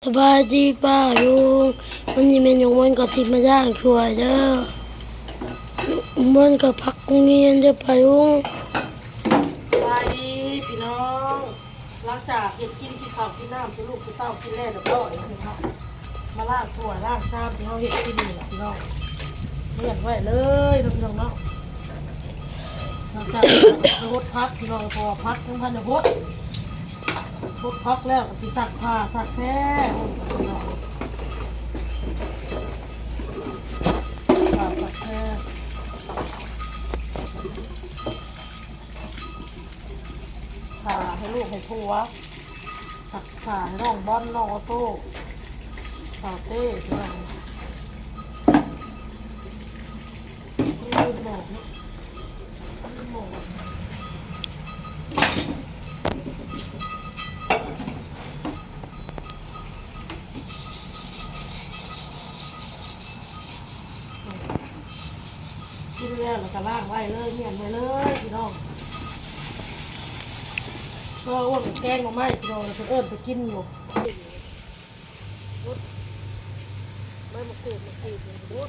สบายดีป้าลุงวันนี้แม่ยงมันก็สิมาย่างช่วยเด้อมันก็พักโรงเรียนเด้อป้าลุงสบายดีพี่น้องหลังจากเห็ดกินข้าวกินน้ำกินลูกกินเต้ากินแร่เรียบร้อยพี่น้องมาล้างถ้วยล้างชามที่เขาเห็ดกินนี่แหละพี่น้องเลี้ยงไว้เลยพี่น้องเนาะหลังจากรดพักพี่น้องพอพักทั้งพันธุ์พดพักแล้วสิสักผ้าสักแพ้พี่น้องผ้าสักแพ้ผ่าให้ลูกให้ผัวสักผ่าให้น้องบอลน้องออโต้ผ่าเต้พี่น้องลืมบอกนะลืมบอกกินแล้วเราก็ล้างไว้เลยเมียนไว้เลยพี่น้องก็อ้วนแกงมาไหมพี่น้องเราจะเอิ้นไปกินอยู่ไม่มาขูดเลยดู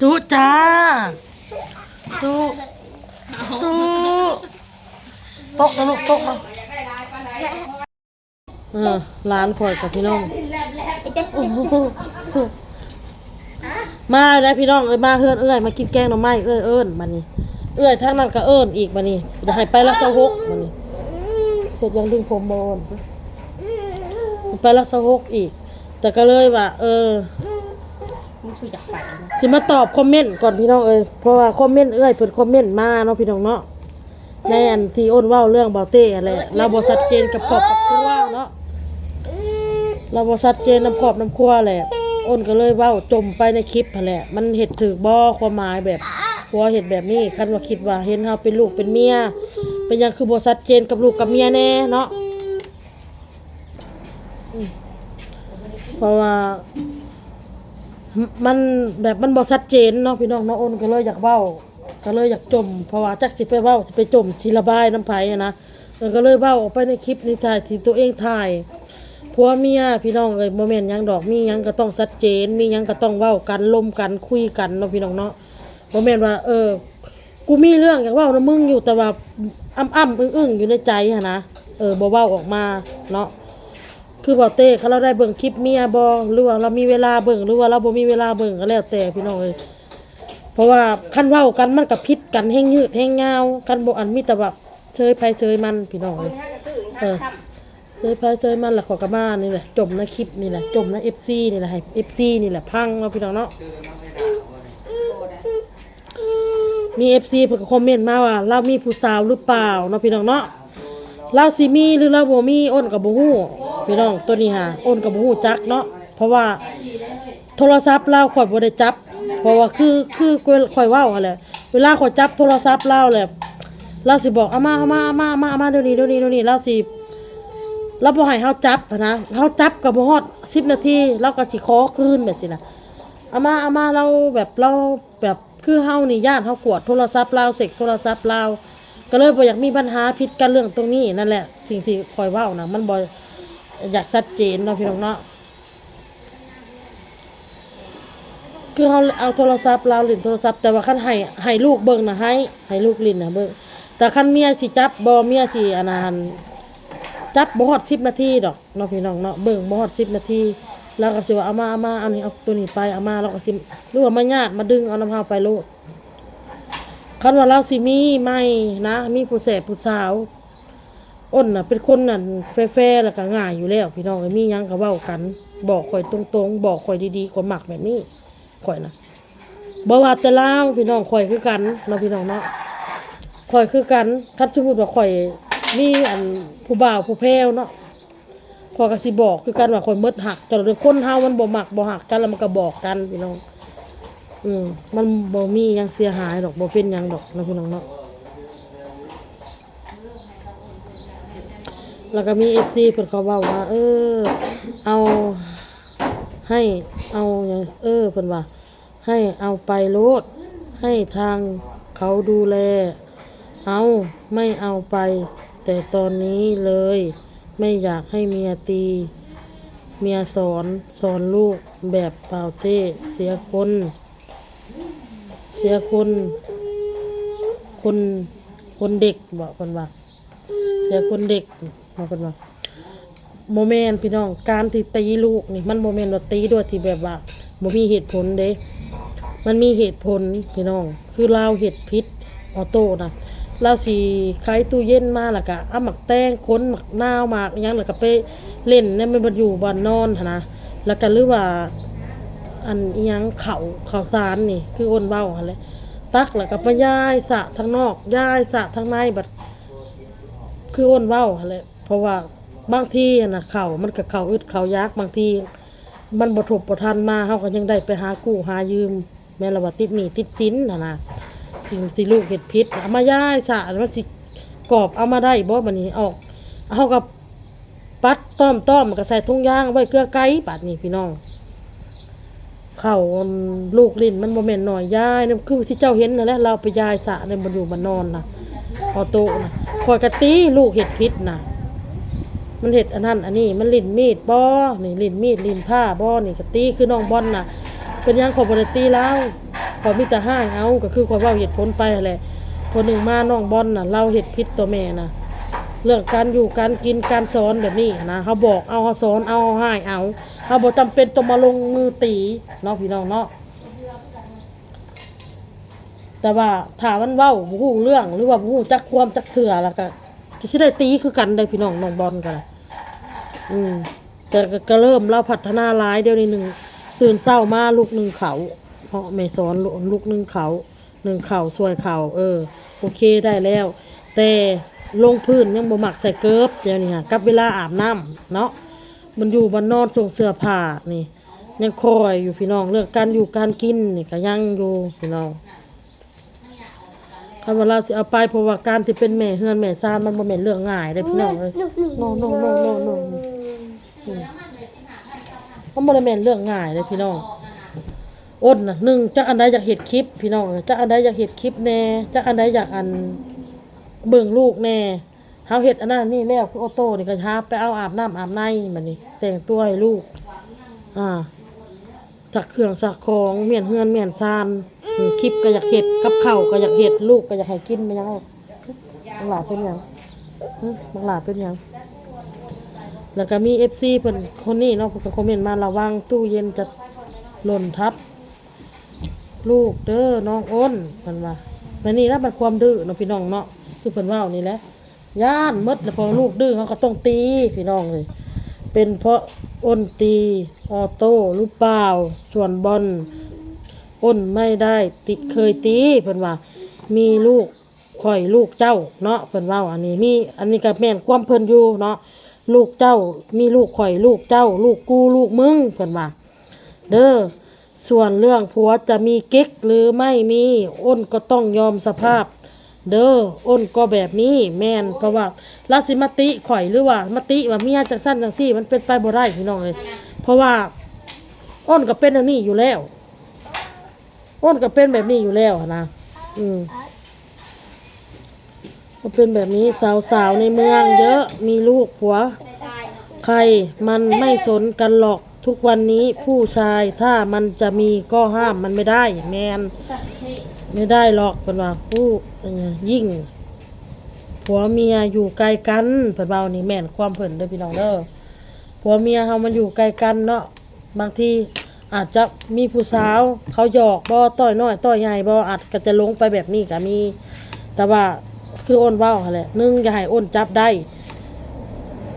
ตุ๊จ้าตุ๊ตุ๊ตกนะลูกตกนะร้านข่อยกับพี่น้องมาแล้วพี่น้องมาเฮือนมากินแกงหน่อไม้มานี่ทั้งนั้นก็อีกมานี่จะให้ไปรักษาหกมานี่เห็ดยังดึงผมโบนไปรักษาหกอีกแต่ก็เลยว่ามึงช่วยจับไปสิมาตอบคอมเมนต์ก่อนพี่น้องเพราะว่าคอมเมนต์เพิ่นคอมเมนต์มาเนาะพี่น้องเนาะในอันที่อ้นเว้าเรื่องเบาเต้อะไรเราบ่ชัดเจนกับครอบครัวเนาะเราบ่ชัดเจนน้ำครอบน้ำครัวแหละอ้นก็เลยเว้าจมไปในคลิปนั่นแหละมันเฮ็ดถูกบ่ความหมายแบบผัวเฮ็ดแบบนี้คันว่าคิดว่าเห็นเฮาเป็นลูกเป็นเมียเป็นหยังคือบ่ชัดเจนกับลูกกับเมียแน่เนาะเพราะว่ามันแบบมันบ่ชัดเจนเนาะพี่น้องเนาะอ้นก็เลยอยากเว้าก็เลยอยากจมเพราะว่าจักสิไปเว้าสิไปจมสิระบายน้ำไผนะก็เลยเว้าออกไปในคลิปนี้ถ่ายที่ตัวเองถ่ายผัวเมียพี่น้องบ่แม่นหยังดอกมีหยังก็ต้องชัดเจนมีหยังก็ต้องเว้ากันล้มกันคุยกันเนาะพี่น้องเนาะบ่แม่นว่ากูมีเรื่องอยากเว้านะมึงอยู่แต่ว่าอ้ำอึ้งๆอยู่ในใจหั่นนะบ่เว้าออกมาเนาะคือบ่เต้เขาเราได้เบิ่งคลิปเมียบ่หรือว่าเรามีเวลาเบิ่งหรือว่าเราบ่มีเวลาเบิ่งก็แล้วแต่พี่น้องเพราะว่าคันเว้ากันมันก็ผิดกันแฮงยืดแฮงยาวคันบ่อันมีแต่ว่าเชยไผเชยมันพี่น้องเชยไผเชยมันล่ะขอกะมานี่แหละจมในคลิปนี่แหละจมใน FC นี่แหละให้ FC นี่แหละพังเนาะพี่น้องเนาะมี FC เพิ่นก็คอมเมนต์มาว่าเรามีผู้สาวหรือเปล่าเนาะพี่น้องเนาะเราสิมีหรือเราบ่มีอ้นก็บ่ฮู้พี่น้องตัวนี้หาอ้นก็บ่ฮู้จักเนาะเพราะว่าโทรศัพท์เราข่อยบ่ได้จับเพราะว่าคือข่อยเว้าหั่นแหละเวลาข่อยจับโทรศัพท์เราแหละเราสิบอกเอามาเดี๋ยวนี้เราบ่ให้เฮาจับนะเฮาจับก็บ่ฮอด10นาทีเราก็สิขอคืนแบบสินะเอามาเราแบบคือเฮานี่ญาติเฮากวดโทรศัพท์เราเสกโทรศัพท์เราก็เลยบ่อยากมีปัญหาผิดกันเรื่องตรงนี้นั่นแหละสิ่งที่คอยเว้านะมันบ่อยากชัดเจนเนาะพี่น้องเนาะคือเขาเอาโทรศัพท์เราลิ้นโทรศัพท์แต่ว่าคันให้ลูกเบิ่งนะให้ลูกลิ้นนะเบิ่งแต่คันเมียสิจับบ่เมียสิอันนั้นจับบ่ฮอด10นาทีดอกเนาะพี่น้องเนาะเบิ่งบ่ฮอด10นาทีแล้วก็สิว่าเอามาอันนี้เอาตัวนี้ไปเอามาแล้วก็สิหรือว่ามาญาติมาดึงเอาน้ำเฮาไปโลดคันว่าเราสิมีไม่นะมีผู้แสบผู้สาว อ้นน่ะเป็นคนนั่นแฟร์ๆแล้วก็ง่ายอยู่แล้วพี่น้องมีหยังก็เว้ากัน บอกข่อยตรงๆบอกข่อยดีๆข่อยมักแบบนี้ข่อยน่ะบ่ว่าแต่ลาวพี่น้องข่อยคือกันเนาะพี่น้องเนาะข่อยคือกันถ้าสมมุติว่าข่อยมีอันผู้บ่าวผู้แพ้วเนาะข่อยก็สิบอกคือกันว่าข่อยหมดหักแต่เรื่องคนเฮามันบ่มักบ่หักกันแล้วมันก็บอกกันพี่น้องมันบ่มีหยังเสียหายดอกบ่เป็นหยังดอกเนาะพี่น้องเนาะแล้วก็มี FC เพิ่นเขาเว้าว่าเอาให้เอาเพิ่นว่าให้เอาไปโลดให้ทางเขาดูแลเอาไม่เอาไปแต่ตอนนี้เลยไม่อยากให้เมียตีเมียสอนลูกแบบเปล่าเต้เสียคนคนเด็กบอกเพิ่นว่าเสียคนเด็กบอกเพิ่นว่าโมเมนต์พี่น้องการที่ตีลูกนี่มันโมเมนต์ว่าตีด้วยที่แบบว่าบ่มีเหตุผลเด้มันมีเหตุผลพี่น้องคือเราเฮ็ดผิดออโต้นะเราสิไขตู้เย็นมาแล้วก็เอาหมักแตงค้นหมักนาวหมากอิหยังแล้วก็ไปเล่นเนี่ยมันบ่อยู่บ้านนอนหั่นนะแล้วก็หรือว่าอันอิหยังข้าวสารนี่คืออ้นเว้าหั่นแหละตักแล้วก็ไปย้ายสระทางนอกย้ายสระทางในบัดคืออ้นเว้าหั่นแหละเพราะว่าบางทีน่ะข้าวมันก็ข้าวอึดข้าวยากบางทีมันบ่ทบบ่ทันมาเฮาก็ยังได้ไปหากู้หายืมแม่นละว่าติดหนี้ติดสินหั่นน่ะสิ่งที่ลูกเฮ็ดผิดเอามาย้ายสระมันสิกอบเอามาได้บ่บัดนี้ออกเฮาก็ปัดต้อมมันก็ใส่ถุงยางไว้เกลือไก่บัดนี้พี่น้องข้าวลูกลิ้นมันบ่แม่นน้อยย้ายนั่นคือที่เจ้าเห็นนั่นแหละเราไปย้ายสระในบ่อยู่บ่นอนน่ะออโต้น่ะข่อยก็ตีลูกเฮ็ดผิดน่ะมันเฮ็ดอันนั้นอันนี้มันลิ้นมีดบ่นี่ลิ้นมีดลิ้นผ้าบ่นี่ก็ตีคือน้องบอลน่ะเป็นหยังข่อยบ่ได้ตีแล้วข่อยมีแต่ห้างเอาก็คือข่อยเว้าเหตุผลไปนั่นแหละคนหนึ่งมาน้องบอลน่ะเราเฮ็ดผิดตัวแม่น่ะเรื่องการอยู่การกินการสอนแบบนี้นะเฮาบอกเอาเฮาสอนเอาเฮาให้เอาเฮาบ่จำเป็นต้องมาลงมือตีเนาะพี่น้องเนาะแต่ว่าถ้ามันเว้าบ่ฮู้เรื่องหรือว่าบ่ฮู้จักความจักเทื่อแล้วก็สิได้ตีคือกันได้พี่น้องน้องบอลก็แต่ก็เริ่มเราพัฒนาหลายเดี๋ยวนี้นึงตื่นเช้ามาลูกนึงเขาเพราะแม่สอนลูกนึงเขาช่วยเขาโอเคได้แล้วแต่ลงพื้นยังบ่มักใส่เกิบเดี๋ยวนี้ฮะกับเวลาอาบน้ำเนาะมันอยู่บ้านนอนส่งเสื้อผ้านี่ยังคอยอยู่พี่น้องเรื่องการอยู่การกินนี่ก็ยังอยู่พี่น้องถ้าว่าเราสิเอาไปเพราะว่าการที่เป็นแม่เฮือนแม่ซ่านมันบ่แม่นเรื่องง่ายเด้พี่น้องเอ้ยโนมันบ่ได้แม่นเรื่องง่ายเด้พี่น้องอ้นน่ะ1จักอันใดอยากเฮ็ดคลิปพี่น้องจักอันใดอยากเฮ็ดคลิปแน่จักอันใดอยากเบิ่งลูกแน่เฮาเฮ็ดอันนั้นนี่แล้วคือออโต้นี่ก็หาไปเอาอาบน้ำอาบในบัดนี้แต่งตัวให้ลูกสักเครื่องสักของเมียนเฮือนเมียนซานคลิปก็อยากเฮ็ดกับข้าวก็อยากเฮ็ดลูกก็อยากให้กินมันยังบักหลาเป็นหยังบักหลาเป็นหยังแล้วก็มี FC เพิ่นคนนี้เนาะเพิ่นก็คอมเมนต์มาระวังตู้เย็นจะหล่นทับลูกเด้อน้องอ้นเพิ่นว่าวันนี้นะมันความดื้อเนาะพี่น้องเนาะคือเพิ่นเว้านี่แหละย่านหมดแล้วพอลูกดื้อเขาก็ต้องตีพี่น้องเลยเป็นเพราะอ้นตีออโต้หรือเปล่าส่วนบอลอ้นไม่ได้เคยตีเพิ่นว่ามีลูกข่อยลูกเจ้าเนาะเพิ่นเว้าอันนี้ก็แม่นความเพิ่นอยู่เนาะลูกเจ้ามีลูกข่อยลูกเจ้าลูกกูลูกมึงเพิ่นว่าเด้อส่วนเรื่องผัวจะมีกิ๊กหรือไม่มีอ้นก็ต้องยอมสภาพเด้ออ้นก็แบบนี้แม่นเพราะว่าราสิมาติข่อยหรือว่ามติว่าเมียจังซั่นจังซี่มันเป็นไปบ่ได้พี่น้องเอ้ยเพราะว่าอ้นก็เป็นอันนี้อยู่แล้วอ้นก็เป็นแบบนี้อยู่แล้วนะก็เป็นแบบนี้สาวๆในเมืองเยอะมีลูกผัวใครมันไม่สนกันหรอกทุกวันนี้ผู้ชายถ้ามันจะมีก็ห้ามมันไม่ได้แมนไม่ได้หรอกเพิ่นว่าผู้ยิ่งผัวเมียอยู่ไกลกันเพิ่นเว้านี่แม่นความเพิ่นเด้อพี่น้องเด้อผัวเมียเฮามันอยู่ไกลกันเนาะบางทีอาจจะมีผู้สาวเขาหยอกบ่ต้อยน้อยต้อยใหญ่บ่อาจก็จะลงไปแบบนี้ก็มีแต่ว่าคืออ้นเว้าหั่นแหละ1อย่าให้อ้นจับได้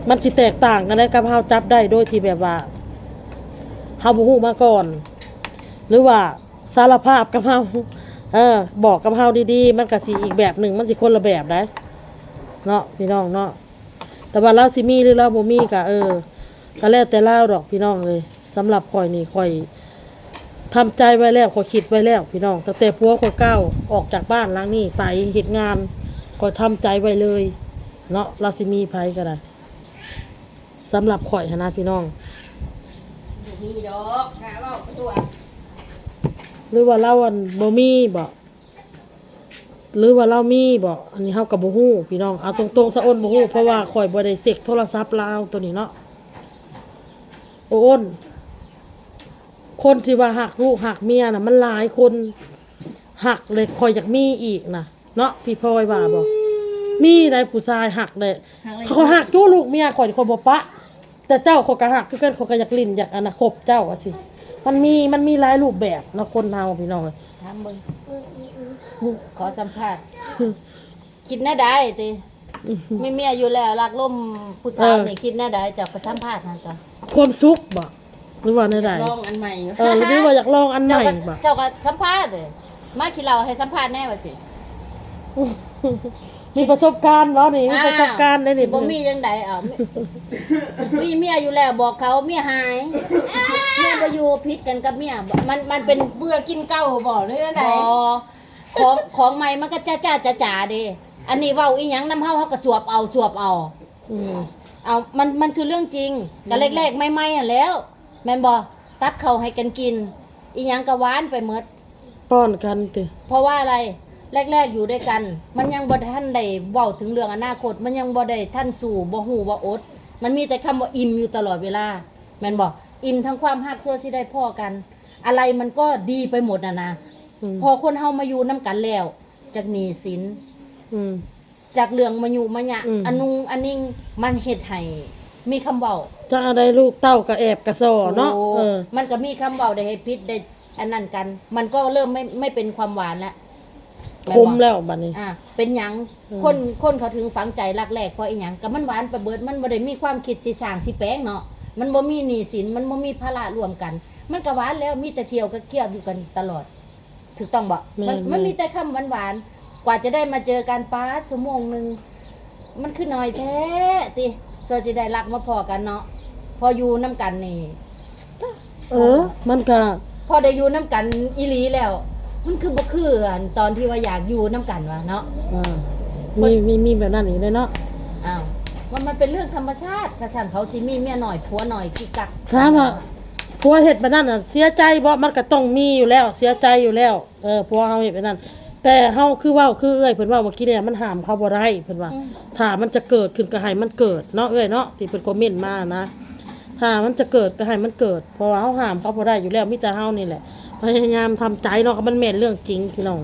มันสิแตกต่างกันได้กับเฮาจับได้โดยที่แบบว่าเฮาบ่ฮู้มาก่อน หรือว่าสารภาพกับเฮาบอกกับเฮาดีๆมันก็สิอีกแบบหนึ่งมันสิคนละแบบได้เนาะพี่น้องเนาะแต่ว่าเราสิมีหรือเราบ่มีก็ก็แล้วแต่เราดอกพี่น้องเลยสำหรับข่อยนี่ข่อยทำใจไว้แล้วข่อยคิดไว้แล้วพี่น้องตั้งแต่ผัวข่อยก้าวออกจากบ้านหลังนี้ไปเฮ็ดงานข่อยทำใจไว้เลยเนาะเราสิมีไผก็ได้สำหรับข่อยหั้นนะพี่น้อง บ่มีดอกหาเว้าตัว หรือว่าเราอันบ่มีบ่หรือว่าเรามีบ่อันนี้เฮาก็บ่ฮู้พี่น้องเอาตรงๆซะอ้นบ่ฮู้เพราะว่าข่อยบ่ได้เช็คโทรศัพท์ลาวตัวนี้เนาะโอ้นคนที่ว่าหักลูกหักเมียน่ะมันหลายคนหักเลยข่อยอยากมีอีกน่ะเนาะพี่พลอยว่าบ่มีได้ผู้ชายหักเลยเขาหักจู้ลูกเมียข่อยข่อยบ่ปะแต่เจ้าข่อยก็หักคือกันข่อยก็อยากลิ้นอยากอนาคตเจ้าว่าสิมันมีหลายรูปแบบเนาะคนเฮาพี่น้อง ถามเบิ่งขอสัมภาษณ์คิดแน่ได้ติไม่เมียอยู่แล้วรักล่มผู้ชายนี่คิดแน่ได้จะไปสัมภาษณ์นั่นจ้ะ ความสุขบ่หรือว่าในใด ลองอันใหม่อยู่ หรือว่าอยากลองอันใหม่บ่ เจ้าก็สัมภาษณ์เลยมาคิดเราให้สัมภาษณ์แน่ว่าสิ มีประสบการณ์บ่นี่มีประสบการณ์ได้ สิ นี่ บ่มีจังได๋มีเมียอยู่แล้วบอกเขาเมียหายเมียบ่อยู่ผิดกันกับเมียมันเป็น เบื่อกินเก่าบ่หรือจังได ของใหม่มันก็จ้าเด้อันนี้เว้าอีหยังนำเฮาก็สวบเอาอืม เอามันคือเรื่องจริงก็แรกๆใหม่ๆอ่ะแล้วแม่นบ่ตักเข้าวให้กันกินอีหยังก็หวานไปหมด ป้อนกันติ เพราะว่าอะไรแรกๆอยู่ด้วยกัน มันยังบ่ทันได้เว้าถึงเรื่องอนาคต มันยังบ่ได้ทันสู่บ่ฮู้ว่าอด มันมีแต่คำว่าอิ่มอยู่ตลอดเวลาแม่นบ่อิ่มทั้งความฮักซัวสิได้พ่อกัน อะไรมันก็ดีไปหมดนะ พอคนเฮามาอยู่นํกันแล้วจากหนี้สิน อืม จากเรื่องมายุมายะ อืม อันนิ่งมันเฮ็ดให้มีคำเว้า จักอะไรลูกเต้าก็แอบกระซอเนาะ โอ้มันก็มีคำเว้าได้ให้พิษได้อันนั้นกัน มันก็เริ่มไม่เป็นความหวานแล้ว คมแล้วบัดนี้ เป็นหยัง อืม คนเขาถึงฝังใจรักแรกเพราะอีหยังก็มันหวานไปเบิดมันบ่ได้มีความคิดสิสร้างสิแปลงเนาะมันบ่มีหนี้สินมันบ่มีภาระรวมกัน มันก็หวานแล้วมีแต่เที่ยวก็เกี่ยวอยู่กันตลอดถูกต้องบ่มันมีแต่คำหวานๆกว่าจะได้มาเจอกันป้าชั่วโมงนึงมันคือน้อยแท้ติส่วนสิได้รักมาพอกันเนาะพออยู่นํกันนี่ มันก็ พอได้อยู่นํกันอีหลีแล้ว มันคือบ่คืออันตอนที่ว่าอยากอยู่นํกันวะเนาะ มีแบบนั้นอีกเลยเนาะ อ้าวมันเป็นเรื่องธรรมชาติกระฉันเขาสิมีเมียหน่อยผัวหน่อยคือกัก ถามว่าผัวเฮ็ดแบบนั้นน่ะเสียใจบ่มันก็ต้องมีอยู่แล้วเสียใจอยู่แล้วผัวเฮาเฮ็ดแบบนั้น แต่เฮาคือเว้าคือเอ้ยเพิ่นเว้าเมื่อกี้เนี่ยมันห้ามเขาบ่ได้เพิ่นว่า ถ้ามันจะเกิดขึ้นก็ให้มันเกิดเนาะเอ้ยเนาะที่เพิ่นคอมเมนต์มานะถ้ามันจะเกิดก็ให้มันเกิดเพราะว่าเฮาห้ามเขาบ่ได้อยู่แล้วมีแต่เฮานี่แหละพยายามทำใจเนาะก็มันแม่นเรื่องจริงพี่น้อง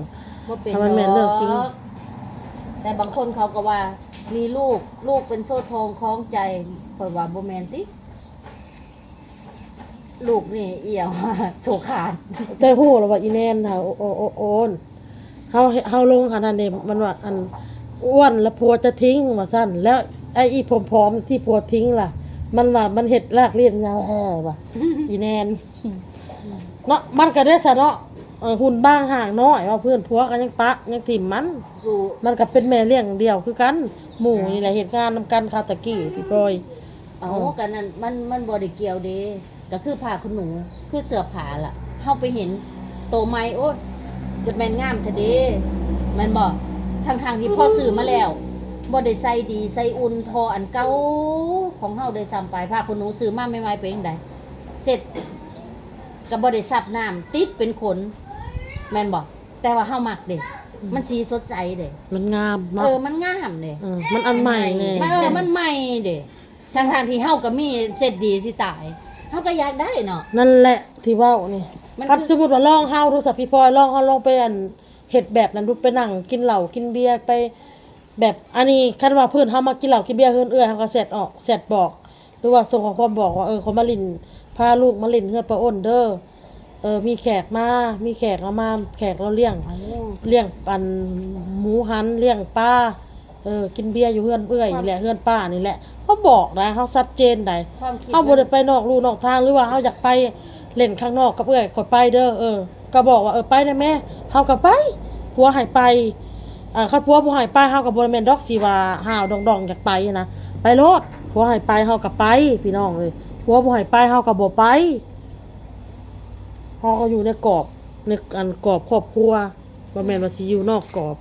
บ่เป็น ถ้ามันแม่นเรื่องจริง แต่บางคนเขาก็ว่ามีลูกเป็นโซ่ทองคล้องใจข่อยว่าบ่แม่นติลูกนี่เอี่ยว โซขาด ใจฮู้แล้วว่าอีแนนน่ะโอนเฮาลงอันนั้นนี่มันว่าอันอ้วนแล้วผัวจะทิ้งว่าซั่นแล้วไอ้อีผอมๆที่ผัวทิ้งล่ะ มันว่ามันเฮ็ดรากเลี้ยงยาวแฮ่ว่ะ อีแนนเนาะมันก็ได้ซะเนาะหุ่นบ้างห่างน้อยว่าเพื่อนผัวก็ยังปะยังถิ่มมัน สู่ มันก็เป็นแม่เลี้ยงเดียวคือกันหมู่นี่แหละเหตุงานนำกันคาตะกี้พี่พลอย เอากันนั่นมันบ่ได้เกี่ยวเด้ก็คือผ้าขนหนูคือเสื้อผ้าล่ะเฮาไปเห็นโตใหม่โอ้ยจะแม่นงามแท้เด้แม่นบ่ทางที่พ่อซื้อมาแล้วบ่ได้ใส่ดีใส่อุ่นทออันเก่าของเฮาได้ซ้ำไปผ้าขนหนูซื้อมาใหม่ๆเป็นจังไดเสร็จก็บ่ได้ซับน้ำติดเป็นขนแม่นบ่แต่ว่าเฮามักเด้มันสีสดใสเด้ มันงามเนาะ มันงามเด้ มันอันใหม่แน่ มันใหม่เด้ทางที่เฮาก็มีเสร็จดีสิตายเฮาก็อยากได้เนาะ นั่นแหละที่เว้านี่ มัน ครับ คือ สมมุติว่าลองเฮาดูสักพี่พลอยลองเฮาลองไปอันเฮ็ดแบบนั้นดูไปนั่งกินเหล้ากินเบียร์ไป แบบอันนี้คันว่าเพิ่นเฮามากินเหล้ากินเบียร์เฮือนเอื้อยเฮาก็เสร็จออกเสร็จบอก หรือว่าส่งข้อความบอกว่าเขามาลิ้นพาลูกมาลิ้นเฮือนป้าอ้นเด้อมีแขกมามีแขกเรามาแขกเราเลี้ยง เอา เลี้ยงปันหมูหันเลี้ยงปลา กินเบียร์อยู่เฮือนเอื้อยนี่แหละเฮือนป้านี่แหละเขาบอกนะเฮาชัดเจนได้ ความคิด เฮาบ่ได้ไปนอกลู่นอกทางหรือว่าเฮาอยากไปเล่นข้างนอกกับเอื้อยขอยไปเด้อก็บอกว่าไปได้แม่เฮาก็ไปผัวให้ไปคันผัวบ่ให้ไปเฮาก็บ่แม่นดอกสิว่าห้าวดองๆอยากไปนะไปโลดผัวให้ไปเฮาก็ไปพี่น้องเอ้ยผัวบ่ให้ไปเฮาก็บ่ไปเฮาก็อยู่ในกรอบในอันกรอบครอบครัวบ่แม่นว่าสิอยู่นอกกรอบ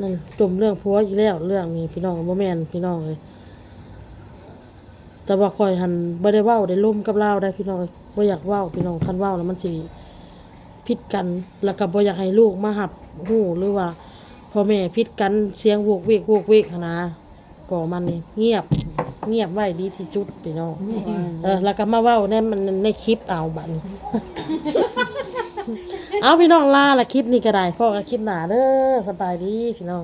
นั่นจมเรื่องผัวอีกแล้วเรื่องนี้พี่น้องบ่แม่นพี่น้องเอ้ยแต่ว่าข่อยหันบ่ได้เว้าได้ล่มกับลาวได้พี่น้องบ่อยากเว้าพี่น้องคันเว้าแล้วมันสิผิดกันแล้วก็บ่อยากให้ลูกมารับรู้หรือว่าพ่อแม่ผิดกันเสียงโวกเวกโวกเวกหั้นนะก็มันนี่เงียบไว้ดีที่สุดพี่น้องแล้วก็มาเว้าในมันในคลิปเอาบัด เอาพี่น้องลาละคลิปนี้ก็ได้พอกันคลิปหน้าเด้อสบายดีพี่น้อง